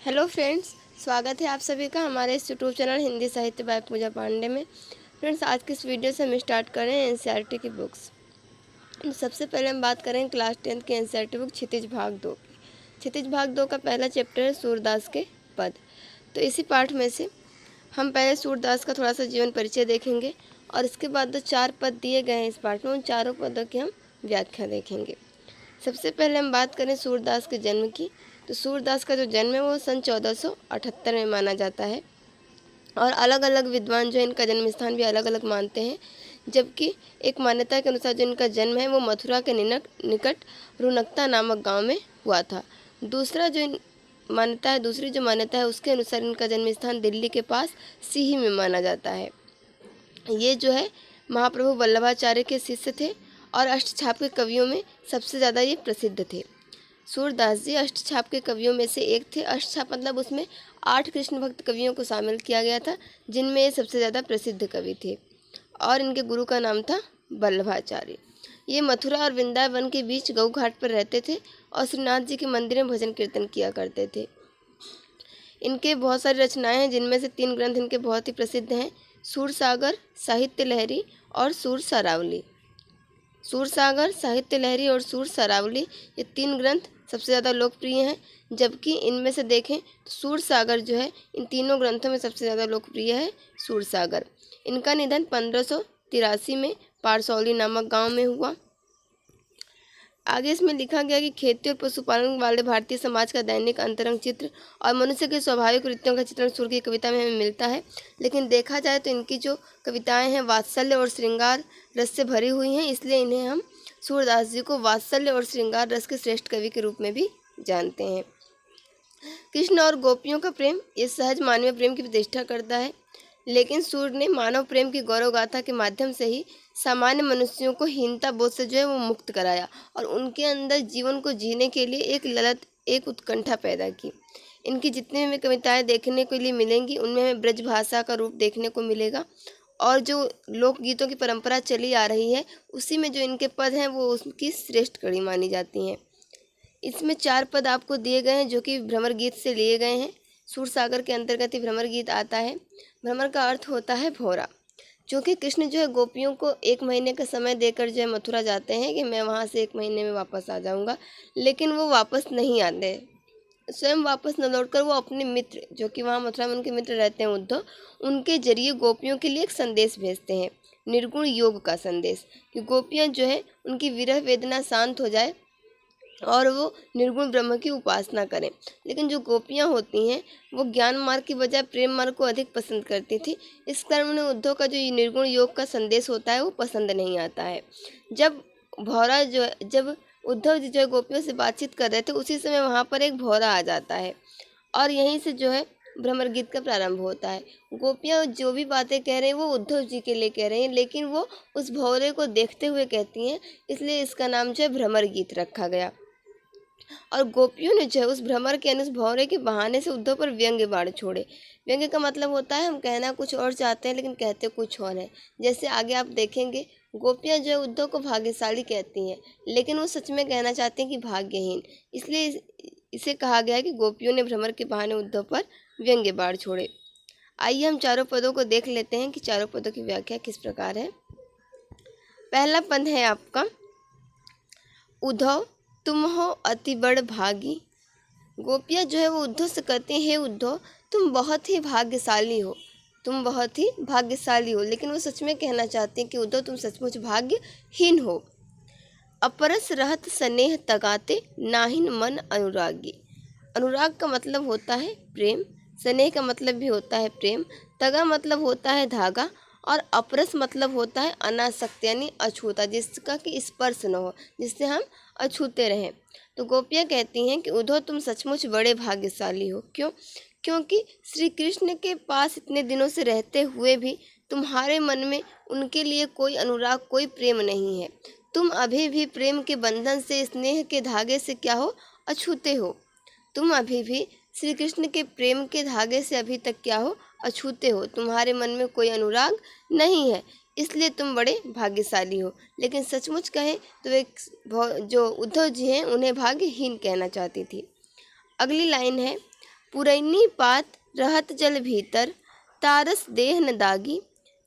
Hello friends, स्वागत है आप सभी का हमारे इस यूट्यूब चैनल हिंदी साहित्य बाय पूजा पांडे में। फ्रेंड्स, आज की इस वीडियो से हम स्टार्ट कर रहे हैं एनसीईआरटी की बुक्स। तो सबसे पहले हम बात करें क्लास 10th की एनसीईआरटी बुक क्षितिज भाग 2 की। क्षितिज भाग 2 का पहला चैप्टर है सूरदास के पद। तो इसी पाठ में से हम पहले सूरदास का थोड़ा सा जीवन परिचय देखेंगे और इसके बाद जो 4 पद दिए गए हैं इस पाठ में, उन चारों पदों की हम व्याख्या देखेंगे। सबसे पहले हम बात करें सूरदास के जन्म की। तो सूरदास का जो जन्म है वो सन 1478 में माना जाता है और अलग अलग विद्वान जो इनका जन्म स्थान भी अलग अलग मानते हैं। जबकि एक मान्यता के अनुसार जो इनका जन्म है वो मथुरा के निकट रुनकता नामक गांव में हुआ था। दूसरी जो मान्यता है उसके अनुसार इनका जन्म स्थान दिल्ली के पास सीही में माना जाता है। ये जो है महाप्रभु वल्लभाचार्य के शिष्य थे और अष्टछाप के कवियों में सबसे ज़्यादा ये प्रसिद्ध थे। सूरदास जी अष्टछाप के कवियों में से एक थे। अष्टछाप मतलब उसमें 8 कृष्ण भक्त कवियों को शामिल किया गया था, जिनमें ये सबसे ज़्यादा प्रसिद्ध कवि थे और इनके गुरु का नाम था वल्लभाचार्य। ये मथुरा और वृंदावन के बीच गऊ घाट पर रहते थे और श्रीनाथ जी के मंदिर में भजन कीर्तन किया करते थे। इनके बहुत सारी रचनाएं हैं, जिनमें से 3 ग्रंथ इनके बहुत ही प्रसिद्ध हैं, सूरसागर, साहित्य लहरी और सूर सरावली। सूरसागर, साहित्य लहरी और सूर सरावली ये 3 ग्रंथ सबसे ज़्यादा लोकप्रिय हैं। जबकि इनमें से देखें तो सूरसागर जो है इन तीनों ग्रंथों में सबसे ज़्यादा लोकप्रिय है सूरसागर। इनका निधन 1583 में पारसौली नामक गांव में हुआ। आगे इसमें लिखा गया कि खेती और पशुपालन वाले भारतीय समाज का दैनिक अंतरंग चित्र और मनुष्य के स्वाभाविक वृत्तियों का चित्रण सूर की कविता में हमें मिलता है। लेकिन देखा जाए तो इनकी जो कविताएं हैं वात्सल्य और श्रृंगार रस से भरी हुई हैं, इसलिए इन्हें हम सूरदास जी को वात्सल्य और श्रृंगार रस के श्रेष्ठ कवि के रूप में भी जानते हैं। कृष्ण और गोपियों का प्रेम ये सहज मानवीय प्रेम की प्रतिष्ठा करता है, लेकिन सूर ने मानव प्रेम की गौरव गाथा के माध्यम से ही सामान्य मनुष्यों को हीनता बोध से जो है वो मुक्त कराया और उनके अंदर जीवन को जीने के लिए एक ललक, एक उत्कंठा पैदा की। इनकी जितनी हमें कविताएं देखने के लिए मिलेंगी उनमें हमें ब्रज भाषा का रूप देखने को मिलेगा और जो लोकगीतों की परंपरा चली आ रही है उसी में जो इनके पद हैं वो उसकी श्रेष्ठ कड़ी मानी जाती हैं। इसमें 4 पद आपको दिए गए हैं जो कि भ्रमर गीत से लिए गए हैं। सूरसागर के अंतर्गत ही भ्रमर गीत आता है। भ्रमर का अर्थ होता है भौरा। क्योंकि कृष्ण जो है गोपियों को 1 महीने का समय देकर जो है मथुरा जाते हैं कि मैं वहाँ से 1 महीने में वापस आ जाऊँगा, लेकिन वो वापस नहीं आते। स्वयं वापस न लौटकर वो अपने मित्र जो कि वहाँ मथुरा में उनके मित्र रहते हैं उद्धव, उनके जरिए गोपियों के लिए एक संदेश भेजते हैं, निर्गुण योग का संदेश, कि गोपियाँ जो है उनकी विरह वेदना शांत हो जाए और वो निर्गुण ब्रह्म की उपासना करें। लेकिन जो गोपियाँ होती हैं वो ज्ञान मार्ग की बजाय प्रेम मार्ग को अधिक पसंद करती थी। इस कारण उन्हें उद्धव का जो ये निर्गुण योग का संदेश होता है वो पसंद नहीं आता है। जब उद्धव जी जो है गोपियों से बातचीत कर रहे थे उसी समय वहाँ पर एक भौरा आ जाता है और यहीं से जो है भ्रमर गीत का प्रारंभ होता है। गोपियाँ जो भी बातें कह रही हैं वो उद्धव जी के लिए कह रही हैं, लेकिन वो उस भौरे को देखते हुए कहती हैं, इसलिए इसका नाम जो है भ्रमर गीत रखा गया। और गोपियों ने जो है उस भ्रमर के उस भौरे के बहाने से उद्धव पर व्यंग्य बाण छोड़े। व्यंग्य का मतलब होता है हम कहना कुछ और चाहते हैं लेकिन कहते कुछ और है। जैसे आगे आप देखेंगे गोपियाँ जो है उद्धव को भाग्यशाली कहती हैं, लेकिन वो सच में कहना चाहती हैं कि भाग्यहीन। इसलिए इसे कहा गया है कि गोपियों ने भ्रमर के बहाने उद्धव पर व्यंग्य बाण छोड़े। आइए हम चारों पदों को देख लेते हैं कि चारों पदों की व्याख्या किस प्रकार है। पहला पद है आपका, उद्धव तुम हो अति बड़ भागी। गोपियाँ जो है वो उद्धव से कहती हैं, हे उद्धव तुम बहुत ही भाग्यशाली हो, तुम बहुत ही भाग्यशाली हो। लेकिन वो सच में कहना चाहती हैं कि उद्धव तुम सचमुच भाग्यहीन हो। अपरस रहत स्नेह तगाते नाहिन मन अनुरागी। अनुराग का मतलब होता है प्रेम, स्नेह का मतलब भी होता है प्रेम, तगा मतलब होता है धागा और अपरस मतलब होता है अनासक्त यानी अछूता, जिसका कि स्पर्श न हो, जिससे हम अछूते रहें। तो गोपियाँ कहती हैं कि उद्धव तुम सचमुच बड़े भाग्यशाली हो। क्यों? क्योंकि श्री कृष्ण के पास इतने दिनों से रहते हुए भी तुम्हारे मन में उनके लिए कोई अनुराग, कोई प्रेम नहीं है। तुम अभी भी प्रेम के बंधन से, स्नेह के धागे से क्या हो, अछूते हो। तुम अभी भी श्री कृष्ण के प्रेम के धागे से अभी तक क्या हो, अछूते हो। तुम्हारे मन में कोई अनुराग नहीं है, इसलिए तुम बड़े भाग्यशाली हो। लेकिन सचमुच कहें तो एक जो उद्धव जी हैं उन्हें भाग्यहीन कहना चाहती थी। अगली लाइन है, पुरैनी पात रहत जल भीतर, तारस देह न दागी,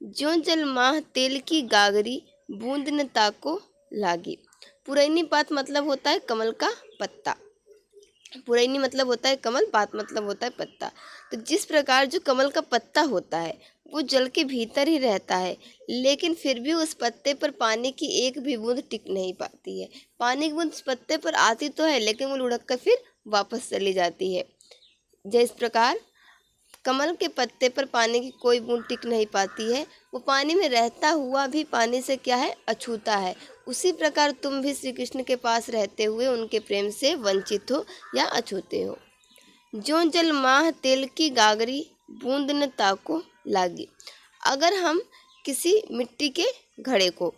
ज्यों जल माह तेल की गागरी, बूंद न ताको लागी। पुरैनी पात मतलब होता है कमल का पत्ता। पुरैनी मतलब होता है कमल, पात मतलब होता है पत्ता। तो जिस प्रकार जो कमल का पत्ता होता है वो जल के भीतर ही रहता है, लेकिन फिर भी उस पत्ते पर पानी की एक भी बूंद टिक नहीं पाती है। पानी की बूंद उस पत्ते पर आती तो है, लेकिन वो लुढ़क कर फिर वापस चली जाती है। जिस प्रकार कमल के पत्ते पर पानी की कोई बूंद टिक नहीं पाती है, वो पानी में रहता हुआ भी पानी से क्या है, अछूता है। उसी प्रकार तुम भी श्री कृष्ण के पास रहते हुए उनके प्रेम से वंचित हो या अछूते हो। ज्यों जल माह तेल की गागरी, बूंद न ताको लागी। अगर हम किसी मिट्टी के घड़े को,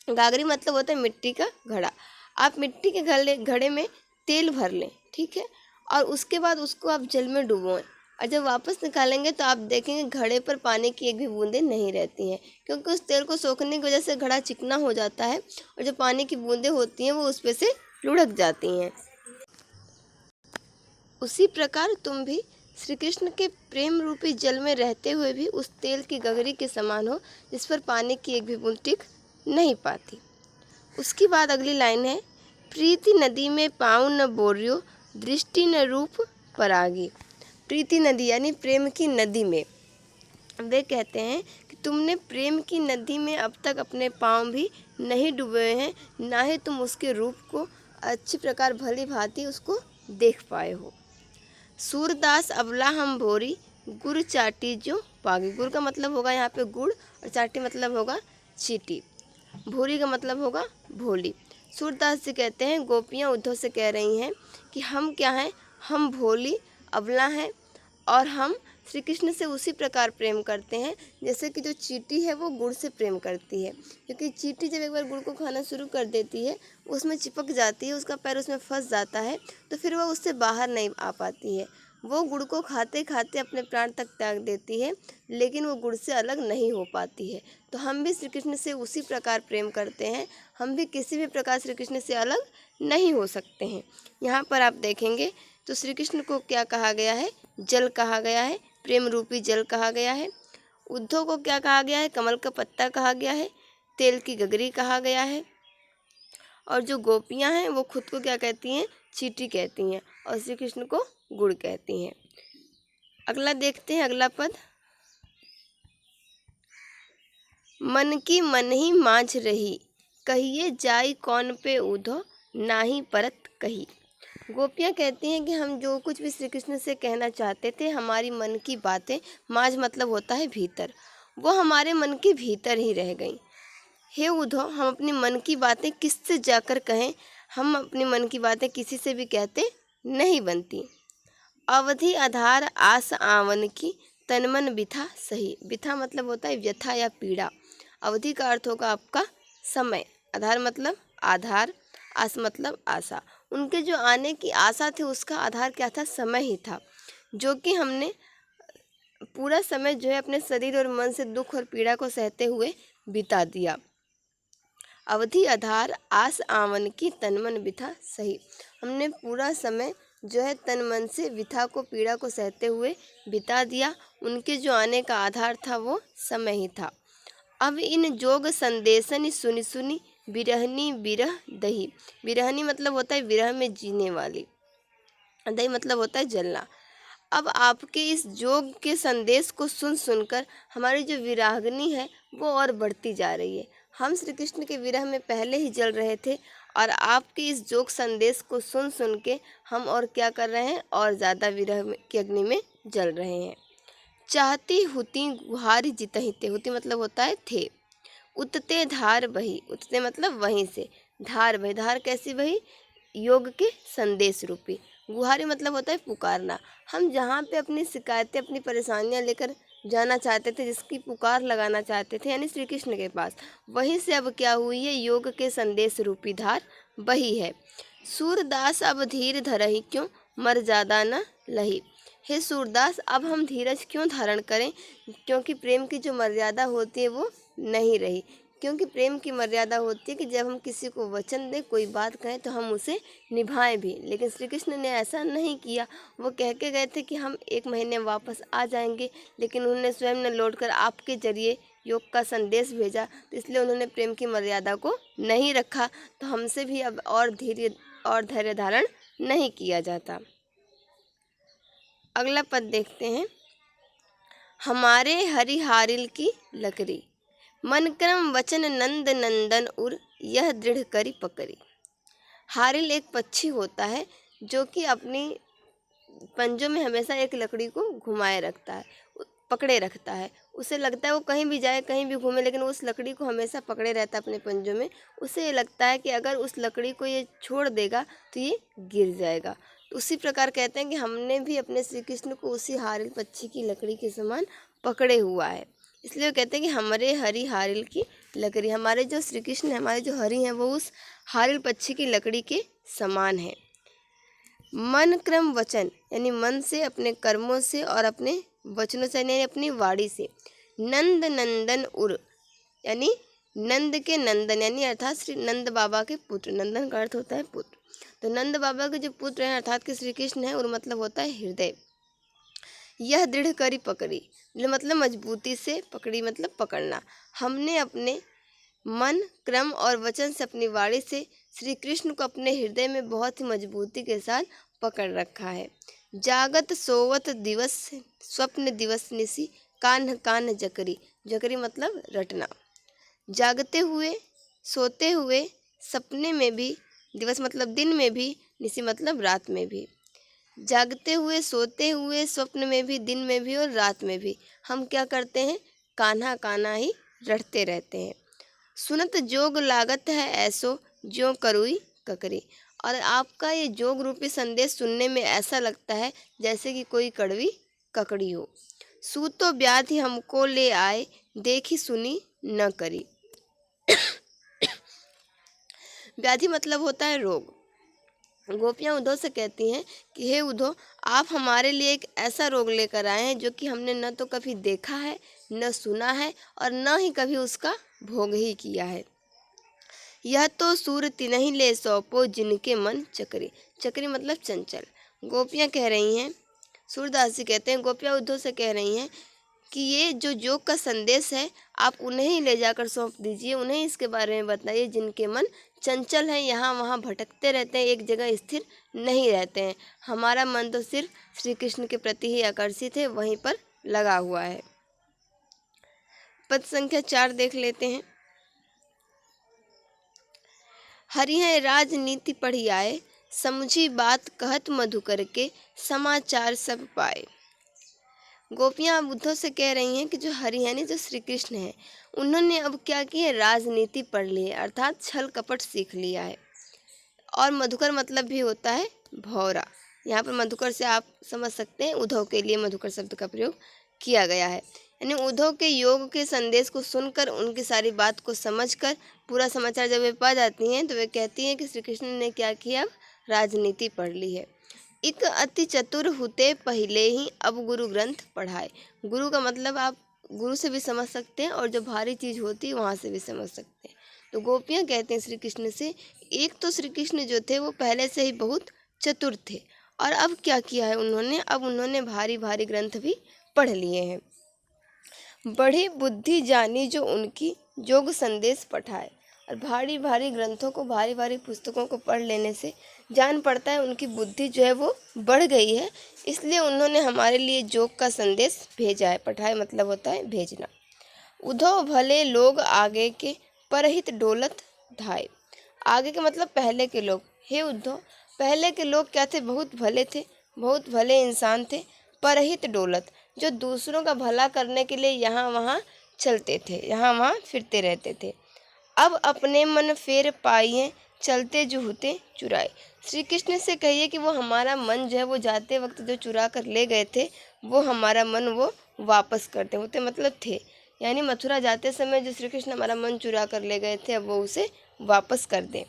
गागरी मतलब होता है मिट्टी का घड़ा, आप मिट्टी के घड़े में तेल भर लें, ठीक है, और उसके बाद उसको आप जल में डुबोएं, और जब वापस निकालेंगे तो आप देखेंगे घड़े पर पानी की एक भी बूंदें नहीं रहती हैं, क्योंकि उस तेल को सोखने की वजह से घड़ा चिकना हो जाता है और जो पानी की बूंदें होती हैं वो उस पे से लुढ़क जाती हैं। उसी प्रकार तुम भी श्री कृष्ण के प्रेम रूपी जल में रहते हुए भी उस तेल की गगरी के समान हो, जिस पर पानी की एक भी बूंद टिक नहीं पाती। उसके बाद अगली लाइन है, प्रीति नदी में पाँव न बोरियो, दृष्टि न रूप परागी। प्रीति नदी यानी प्रेम की नदी में वे कहते हैं कि तुमने प्रेम की नदी में अब तक अपने पाँव भी नहीं डुबोए हैं, ना ही तुम उसके रूप को अच्छी प्रकार भली भांति उसको देख पाए हो। सूरदास अबला हम भोरी, गुड़ चाटी जो पागी। गुड़ का मतलब होगा यहाँ पे गुड़, और चाटी मतलब होगा चीटी। भोरी का मतलब होगा भोली। सूरदास जी कहते हैं गोपियाँ उद्धव से कह रही हैं कि हम क्या हैं, हम भोली अबला हैं, और हम श्री कृष्ण से उसी प्रकार प्रेम करते हैं जैसे कि जो चींटी है वो गुड़ से प्रेम करती है, क्योंकि चींटी जब एक बार गुड़ को खाना शुरू कर देती है उसमें चिपक जाती है, उसका पैर उसमें फंस जाता है, तो फिर वह उससे बाहर नहीं आ पाती है। वो गुड़ को खाते खाते अपने प्राण तक त्याग देती है, लेकिन वो गुड़ से अलग नहीं हो पाती है। तो हम भी श्री कृष्ण से उसी प्रकार प्रेम करते हैं, हम भी किसी भी प्रकार श्री कृष्ण से अलग नहीं हो सकते हैं। यहाँ पर आप देखेंगे तो श्री कृष्ण को क्या कहा गया है, जल कहा गया है, प्रेम रूपी जल कहा गया है। उद्धव को क्या कहा गया है, कमल का पत्ता कहा गया है, तेल की गगरी कहा गया है, और जो गोपियाँ हैं वो खुद को क्या कहती हैं, चींटी कहती हैं, और श्री कृष्ण को गुड़ कहती हैं। अगला देखते हैं, अगला पद, मन की मन ही मांझ रही, कहिए जाई कौन पे उधो, नाही परत कही। गोपियाँ कहती हैं कि हम जो कुछ भी श्री कृष्ण से कहना चाहते थे, हमारी मन की बातें, मांझ मतलब होता है भीतर, वो हमारे मन के भीतर ही रह गई। हे उद्धव, हम अपनी मन की बातें किससे जाकर कहें, हम अपनी मन की बातें किसी से भी कहते नहीं बनती। अवधि आधार आस आवन की, तन मन बिथा सही। बिथा मतलब होता है व्यथा या पीड़ा। अवधि का अर्थ होगा आपका समय, आधार मतलब आधार, आस मतलब आशा। उनके जो आने की आशा थी उसका आधार क्या था, समय ही था, जो कि हमने पूरा समय जो है अपने शरीर और मन से दुख और पीड़ा को सहते हुए बिता दिया। अवधि आधार आस आवन की, तन मन बिथा सही। हमने पूरा समय जो है तन मन से विथा को, पीड़ा को सहते हुए बिता दिया। उनके जो आने का आधार था वो समय ही था। अब इन जोग संदेशन सुनी सुनी, बिरहनी बिरह दही। बिरहनी मतलब होता है विरह में जीने वाली, दही मतलब होता है जलना। अब आपके इस जोग के संदेश को सुन सुनकर हमारी जो विरागनी है वो और बढ़ती जा रही है। हम श्री कृष्ण के विरह में पहले ही जल रहे थे, और आपके इस जोग संदेश को सुन सुन के हम और क्या कर रहे हैं, और ज़्यादा विरह की अग्नि में जल रहे हैं। चाहती हुती गुहारी जितहिते, हुती मतलब होता है थे, उतते धार बही, उतते मतलब वहीं से, धार बही, धार कैसी बही, योग के संदेश रूपी। गुहारी मतलब होता है पुकारना। हम जहाँ पे अपनी शिकायतें, अपनी परेशानियाँ लेकर जाना चाहते थे, जिसकी पुकार लगाना चाहते थे, यानी श्री कृष्ण के पास, वहीं से अब क्या हुई है, योग के संदेश रूपी धार बही है। सूरदास अब धीर धरहि क्यों, मर ज्यादा न लही। हे सूरदास, अब हम धीरज क्यों धारण करें, क्योंकि प्रेम की जो मर्यादा होती है वो नहीं रही। क्योंकि प्रेम की मर्यादा होती है कि जब हम किसी को वचन दें, कोई बात कहें तो हम उसे निभाएं भी। लेकिन श्री कृष्ण ने ऐसा नहीं किया। वो कह के गए थे कि हम 1 महीने में वापस आ जाएंगे, लेकिन उन्होंने स्वयं ने लौटकर आपके जरिए योग का संदेश भेजा, तो इसलिए उन्होंने प्रेम की मर्यादा को नहीं रखा। तो हमसे भी अब और धैर्य धारण नहीं किया जाता। अगला पद देखते हैं। हमारे हरिहारिल की लकड़ी, मन क्रम वचन नंद नंदन उर, यह दृढ़ करी पकड़ी। हारिल एक पक्षी होता है जो कि अपनी पंजों में हमेशा एक लकड़ी को घुमाए रखता है, पकड़े रखता है। उसे लगता है वो कहीं भी जाए, कहीं भी घूमे, लेकिन उस लकड़ी को हमेशा पकड़े रहता है अपने पंजों में। उसे लगता है कि अगर उस लकड़ी को ये छोड़ देगा तो ये गिर जाएगा। तो उसी प्रकार कहते हैं कि हमने भी अपने श्री कृष्ण को उसी हारिल पक्षी की लकड़ी के समान पकड़े हुआ है। इसलिए वो कहते हैं कि हमारे हरि हारिल की लकड़ी, हमारे जो श्री कृष्ण है, हमारे जो हरि हैं, वो उस हारिल पक्षी की लकड़ी के समान है। मन क्रम वचन यानी मन से, अपने कर्मों से और अपने वचनों से यानी अपनी वाणी से। नंद नंदन उर यानी नंद के नंदन यानी अर्थात श्री नंद बाबा के पुत्र। नंदन का अर्थ होता है पुत्र। तो नंद बाबा के जो पुत्र हैं अर्थात के श्री कृष्ण है, और मतलब होता है हृदय। यह दृढ़ करी पकड़ी मतलब मजबूती से, पकड़ी मतलब पकड़ना। हमने अपने मन क्रम और वचन से, अपनी वाणी से श्री कृष्ण को अपने हृदय में बहुत ही मजबूती के साथ पकड़ रखा है। जागत सोवत दिवस स्वप्न दिवस निसी, कान्ह कान्ह जकरी। जकरी मतलब रटना। जागते हुए, सोते हुए, सपने में भी, दिवस मतलब दिन में भी, निसी मतलब रात में भी। जागते हुए, सोते हुए, स्वप्न में भी, दिन में भी और रात में भी हम क्या करते हैं? कान्हा कान्हा ही रटते रहते हैं। सुनत जोग लागत है ऐसो, ज्यों करुई ककरी। और आपका ये जोग रूपी संदेश सुनने में ऐसा लगता है जैसे कि कोई कड़वी ककड़ी हो। सूतो व्याधि हमको ले आए, देखी सुनी न करी। व्याधि मतलब होता है रोग। गोपियाँ उद्धव से कहती हैं कि हे उद्धव, आप हमारे लिए एक ऐसा रोग लेकर आए हैं जो कि हमने न तो कभी देखा है, न सुना है, और न ही कभी उसका भोग ही किया है। यह तो सूर तिन्हीं ले सौंपो, जिनके मन चकरी। चकरी मतलब चंचल। गोपियाँ कह रही हैं, सूरदास जी कहते हैं, गोपियाँ उद्धव से कह रही हैं कि ये जो योग का संदेश है आप उन्हें ही ले जाकर सौंप दीजिए, उन्हें इसके बारे में बताइए जिनके मन चंचल हैं, यहाँ वहाँ भटकते रहते हैं, एक जगह स्थिर नहीं रहते हैं। हमारा मन तो सिर्फ श्री कृष्ण के प्रति ही आकर्षित है, वहीं पर लगा हुआ है। पद संख्या 4 देख लेते हैं। हरि हैं राजनीति पढ़ी आए, समझी बात कहत मधुकर के, समाचार सब पाए। गोपियाँ अब उद्धव से कह रही हैं कि जो हरि यानी जो श्री कृष्ण है, उन्होंने अब क्या की है? राजनीति पढ़ ली है, अर्थात छल कपट सीख लिया है। और मधुकर मतलब भी होता है भौरा। यहाँ पर मधुकर से आप समझ सकते हैं उद्धव के लिए मधुकर शब्द का प्रयोग किया गया है। यानी उद्धव के योग के संदेश को सुनकर, उनकी सारी बात को समझकर, पूरा समाचार जब वे पा जाती हैं तो वे कहती हैं कि श्री कृष्ण ने क्या किया? अब राजनीति पढ़ ली है। एक अति चतुर हुते पहले ही, अब गुरु ग्रंथ पढ़ाए। गुरु का मतलब आप गुरु से भी समझ सकते हैं और जो भारी चीज़ होती है वहाँ से भी समझ सकते हैं। तो गोपियाँ कहते हैं श्री कृष्ण से, एक तो श्री कृष्ण जो थे वो पहले से ही बहुत चतुर थे, और अब क्या किया है उन्होंने? अब उन्होंने भारी भारी ग्रंथ भी पढ़ लिए हैं। बड़ी बुद्धि जानी जो उनकी, योग संदेश पठाए। और भारी भारी ग्रंथों को, भारी भारी पुस्तकों को पढ़ लेने से जान पड़ता है उनकी बुद्धि जो है वो बढ़ गई है, इसलिए उन्होंने हमारे लिए योग का संदेश भेजा है। पठाए मतलब होता है भेजना। उद्धव भले लोग आगे के, परहित डोलत धाय। आगे के मतलब पहले के लोग। हे उद्धव, पहले के लोग क्या थे? बहुत भले थे, बहुत भले इंसान थे। परहित डोलत, जो दूसरों का भला करने के लिए यहाँ वहाँ चलते थे, यहाँ वहाँ फिरते रहते थे। अब अपने मन फेर पाइए, चलते जो होते चुराए। श्री कृष्ण से कहिए कि वो हमारा मन जो है वो जाते वक्त जो चुरा कर ले गए थे, वो हमारा मन वो वापस करते होते मतलब थे। यानी मथुरा जाते समय जो श्री कृष्ण हमारा मन चुरा कर ले गए थे, अब वो उसे वापस कर दें।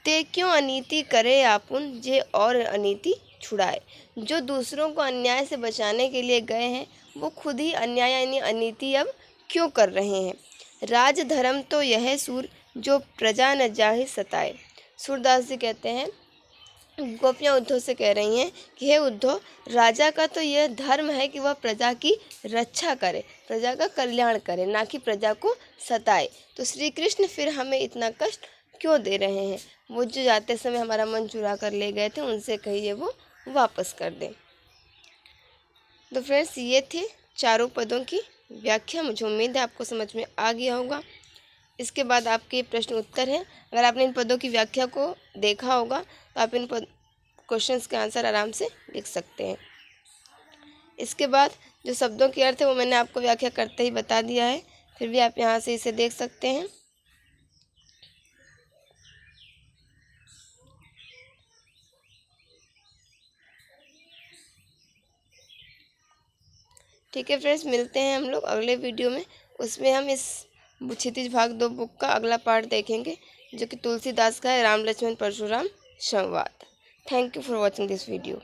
ते क्यों अनीति करे आपुन, जे और अनीति छुड़ाए। जो दूसरों को अन्याय से बचाने के लिए गए हैं, वो खुद ही अन्याय यानी अनीति अब क्यों कर रहे हैं? राज धर्म तो यह सूर, जो प्रजा न जाहि सताए। सूरदास जी कहते हैं, गोपियाँ उद्धव से कह रही हैं कि हे उद्धव, राजा का तो यह धर्म है कि वह प्रजा की रक्षा करे, प्रजा का कल्याण करे, ना कि प्रजा को सताए। तो श्री कृष्ण फिर हमें इतना कष्ट क्यों दे रहे हैं? वो जो जाते समय हमारा मन चुरा कर ले गए थे, उनसे कहिए वो वापस कर दें। तो फ्रेंड्स, ये थे चारों पदों की व्याख्या। मुझे उम्मीद है आपको समझ में आ गया होगा। इसके बाद आपके प्रश्न उत्तर हैं। अगर आपने इन पदों की व्याख्या को देखा होगा तो आप इन क्वेश्चंस के आंसर आराम से लिख सकते हैं। इसके बाद जो शब्दों के अर्थ है वो मैंने आपको व्याख्या करते ही बता दिया है, फिर भी आप यहाँ से इसे देख सकते हैं। ठीक है फ्रेंड्स, मिलते हैं हम लोग अगले वीडियो में। उसमें हम इस क्षितिज भाग 2 बुक का अगला पार्ट देखेंगे, जो कि तुलसीदास का है, राम लक्ष्मण परशुराम संवाद। Thank you for watching this video.